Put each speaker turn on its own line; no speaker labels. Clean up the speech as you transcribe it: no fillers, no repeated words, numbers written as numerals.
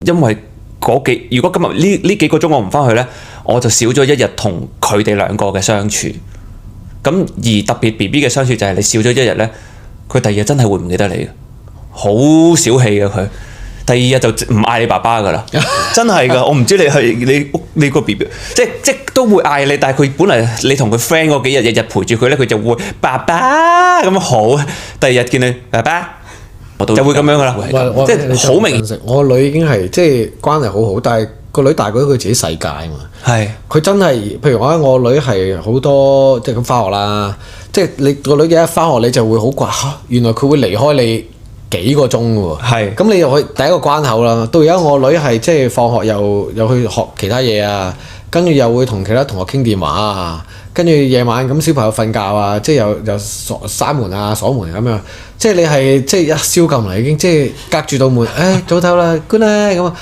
因為如果今日呢幾個鐘我唔翻去咧，我就少咗一日同佢哋兩個嘅相處。咁而特別 BB 嘅相處就係你少咗一日咧，佢第二日真係會唔記得你嘅，好小氣嘅佢。第二日就唔嗌你爸爸噶啦，真係噶。我唔知你個 BB 即都會嗌你，但係佢本嚟你同佢 friend 嗰幾日，日日陪住佢咧，佢就會爸爸咁好。第二日見你爸爸，就會咁樣噶啦，即係好明顯。
我個女已經係即係關係好好，但係個女大過咗佢自己世界啊嘛。係佢真係，譬如我女係好多即係咁翻學啦，即係你個女嘅一翻學你就會好掛嚇，原來佢會離開你幾個鐘喎。係咁你又去第一個關口啦。到而家我女係即係放學又去學其他嘢啊，跟住又會同其他同學傾電話啊，跟住夜晚咁小朋友瞓覺啊，即係又閂門啊鎖門咁樣，即係你係即係一宵禁嚟已經，即係隔住道門，早唞啦 good night 咁啊。